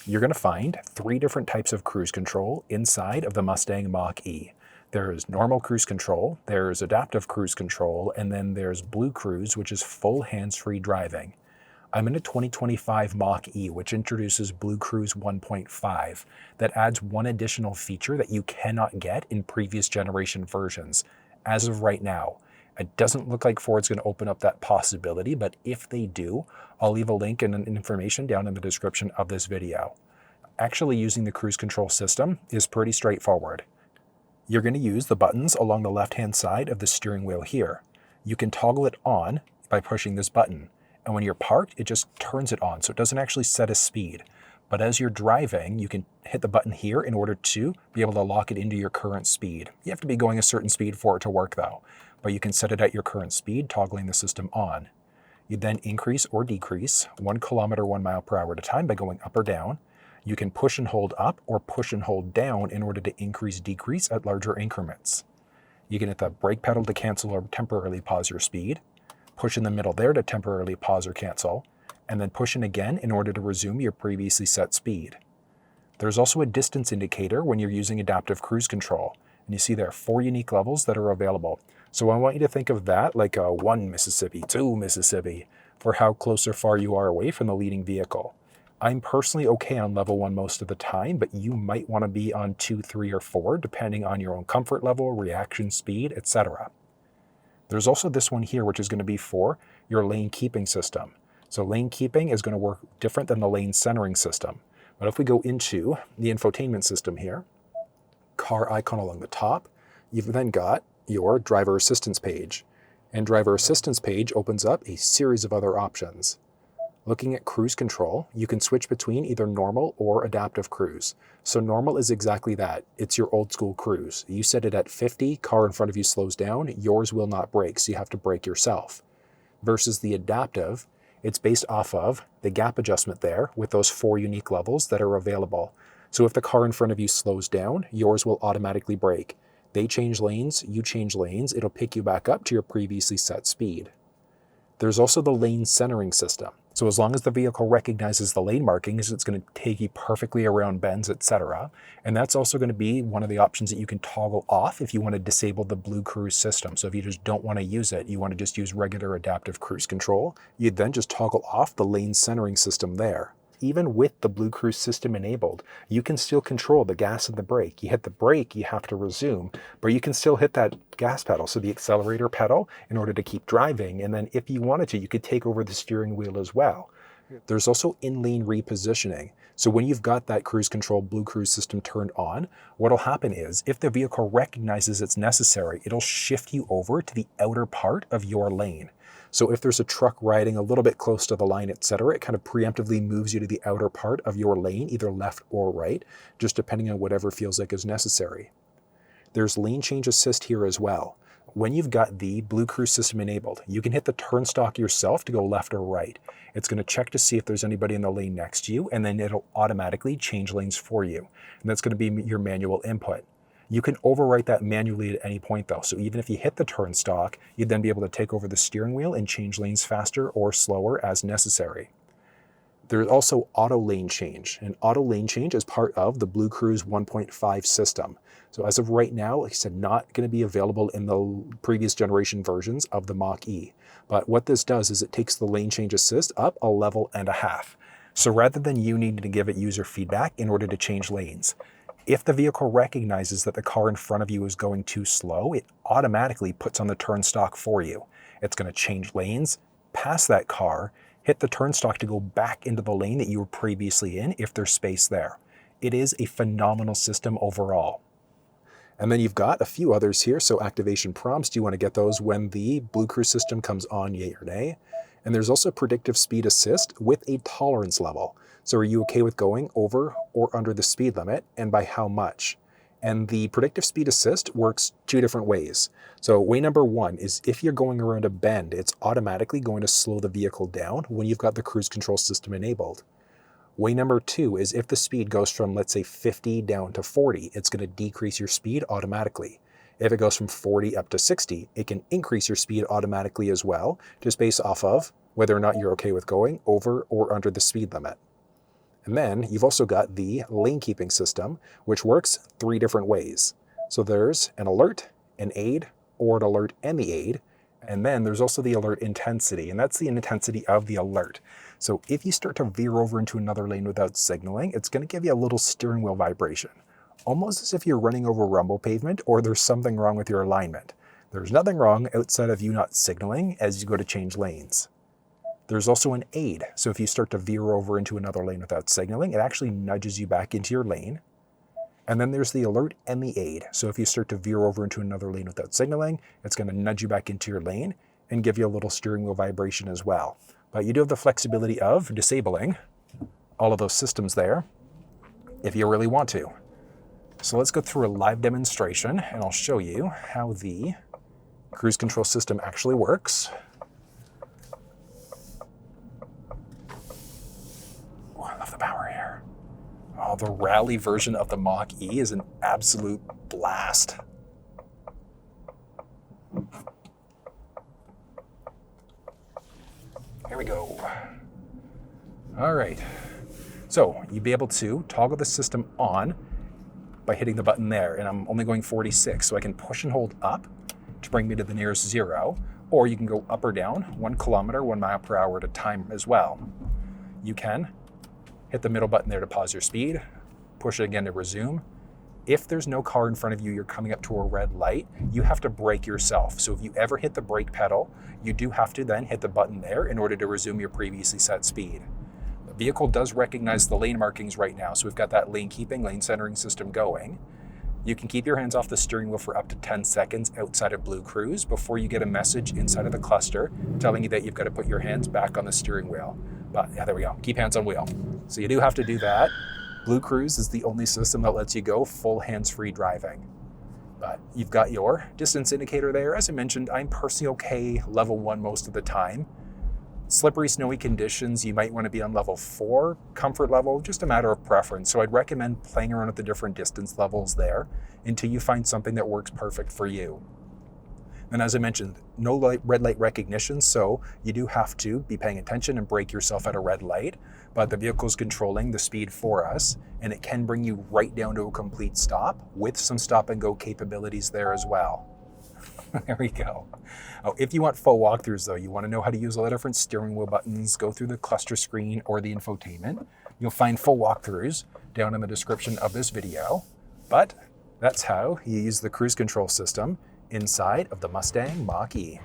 You're going to find 3 different types of cruise control inside of the Mustang Mach-E. There's normal cruise control, there's adaptive cruise control, and then there's BlueCruise, which is full hands-free driving. I'm in a 2025 Mach-E, which introduces BlueCruise 1.5 that adds one additional feature that you cannot get in previous generation versions, as of right now. It doesn't look like Ford's going to open up that possibility, but if they do, I'll leave a link and information down in the description of this video. Actually using the cruise control system is pretty straightforward. You're going to use the buttons along the left-hand side of the steering wheel here. You can toggle it on by pushing this button, and when you're parked, it just turns it on, so it doesn't actually set a speed. But as you're driving, you can hit the button here in order to be able to lock it into your current speed. You have to be going a certain speed for it to work though, but you can set it at your current speed, toggling the system on. You then increase or decrease 1 kilometer 1 mile per hour at a time by going up or down. You can push and hold up or push and hold down in order to increase, decrease at larger increments. You can hit the brake pedal to cancel or temporarily pause your speed, push in the middle there to temporarily pause or cancel, and then push in again in order to resume your previously set speed. There's also a distance indicator when you're using adaptive cruise control, and you see there are 4 unique levels that are available. So I want you to think of that like a 1 Mississippi, 2 Mississippi, for how close or far you are away from the leading vehicle. I'm personally okay on level 1 most of the time, but you might want to be on 2, 3, or 4, depending on your own comfort level, reaction speed, etc. There's also this one here, which is going to be for your lane keeping system. So lane keeping is going to work different than the lane centering system. But if we go into the infotainment system here, car icon along the top, you've then got your driver assistance page. And driver assistance page opens up a series of other options. Looking at cruise control, you can switch between either normal or adaptive cruise. So normal is exactly that. It's your old school cruise. You set it at 50, car in front of you slows down, yours will not brake, so you have to brake yourself. Versus the adaptive, it's based off of the gap adjustment there with those 4 unique levels that are available. So if the car in front of you slows down, yours will automatically brake. They change lanes, you change lanes, it'll pick you back up to your previously set speed. There's also the lane centering system. So as long as the vehicle recognizes the lane markings, it's going to take you perfectly around bends, etc. And that's also going to be one of the options that you can toggle off if you want to disable the BlueCruise system. So if you just don't want to use it, you want to just use regular adaptive cruise control, you'd then just toggle off the lane centering system there. Even with the BlueCruise system enabled, you can still control the gas and the brake. You hit the brake, you have to resume, but you can still hit that gas pedal, so the accelerator pedal, in order to keep driving. And then if you wanted to, you could take over the steering wheel as well. There's also in-lane repositioning. So when you've got that cruise control BlueCruise system turned on, what'll happen is if the vehicle recognizes it's necessary, it'll shift you over to the outer part of your lane. So if there's a truck riding a little bit close to the line, etc., it kind of preemptively moves you to the outer part of your lane, either left or right, just depending on whatever feels like is necessary. There's lane change assist here as well. When you've got the BlueCruise system enabled, you can hit the turn stalk yourself to go left or right. It's going to check to see if there's anybody in the lane next to you, and then it'll automatically change lanes for you. And that's going to be your manual input. You can overwrite that manually at any point though. So even if you hit the turn stalk, you'd then be able to take over the steering wheel and change lanes faster or slower as necessary. There's also auto lane change, and auto lane change is part of the BlueCruise 1.5 system. So as of right now, like I said, not going to be available in the previous generation versions of the Mach-E. But what this does is it takes the lane change assist up a level and a half. So rather than you needing to give it user feedback in order to change lanes, if the vehicle recognizes that the car in front of you is going too slow, it automatically puts on the turn stalk for you. It's going to change lanes, pass that car, hit the turn stalk to go back into the lane that you were previously in if there's space there. It is a phenomenal system overall. And then you've got a few others here. So activation prompts, do you want to get those when the BlueCruise system comes on, yay or nay? And there's also predictive speed assist with a tolerance level. So are you okay with going over or under the speed limit, and by how much? And the predictive speed assist works 2 different ways. So way number 1 is if you're going around a bend, it's automatically going to slow the vehicle down when you've got the cruise control system enabled. Way number 2 is if the speed goes from, let's say, 50 down to 40, it's going to decrease your speed automatically. If it goes from 40 up to 60, it can increase your speed automatically as well, just based off of whether or not you're okay with going over or under the speed limit. And then you've also got the lane keeping system, which works 3 different ways. So there's an alert, an aid, or an alert and the aid. And then there's also the alert intensity, and that's the intensity of the alert. So if you start to veer over into another lane without signaling, it's going to give you a little steering wheel vibration, almost as if you're running over rumble pavement or there's something wrong with your alignment. There's nothing wrong outside of you not signaling as you go to change lanes. There's also an aid. So if you start to veer over into another lane without signaling, it actually nudges you back into your lane. And then there's the alert and the aid. So if you start to veer over into another lane without signaling, it's going to nudge you back into your lane and give you a little steering wheel vibration as well. But you do have the flexibility of disabling all of those systems there if you really want to. So let's go through a live demonstration and I'll show you how the cruise control system actually works. Oh, I love the power here. Oh, the rally version of the Mach E is an absolute blast. Here we go. All right. So you'd be able to toggle the system on by hitting the button there, and I'm only going 46, so I can push and hold up to bring me to the nearest 0, or you can go up or down 1 kilometer, 1 mile per hour at a time as well. You can hit the middle button there to pause your speed, push it again to resume. If there's no car in front of you, you're coming up to a red light, you have to brake yourself. So if you ever hit the brake pedal, you do have to then hit the button there in order to resume your previously set speed. The vehicle does recognize the lane markings right now, so we've got that lane keeping, lane centering system going. You can keep your hands off the steering wheel for up to 10 seconds outside of BlueCruise before you get a message inside of the cluster telling you that you've got to put your hands back on the steering wheel. But yeah, there we go. Keep hands on wheel. So you do have to do that. BlueCruise is the only system that lets you go full hands-free driving. But you've got your distance indicator there. As I mentioned, I'm personally okay level 1 most of the time. Slippery, snowy conditions, you might want to be on level 4, comfort level, just a matter of preference. So I'd recommend playing around with the different distance levels there until you find something that works perfect for you. And as I mentioned, no red light recognition, so you do have to be paying attention and brake yourself at a red light, but the vehicle's controlling the speed for us, and it can bring you right down to a complete stop with some stop and go capabilities there as well. There we go. Oh, if you want full walkthroughs though, you want to know how to use all the different steering wheel buttons, go through the cluster screen or the infotainment, you'll find full walkthroughs down in the description of this video. But that's how you use the cruise control system inside of the Mustang Mach E.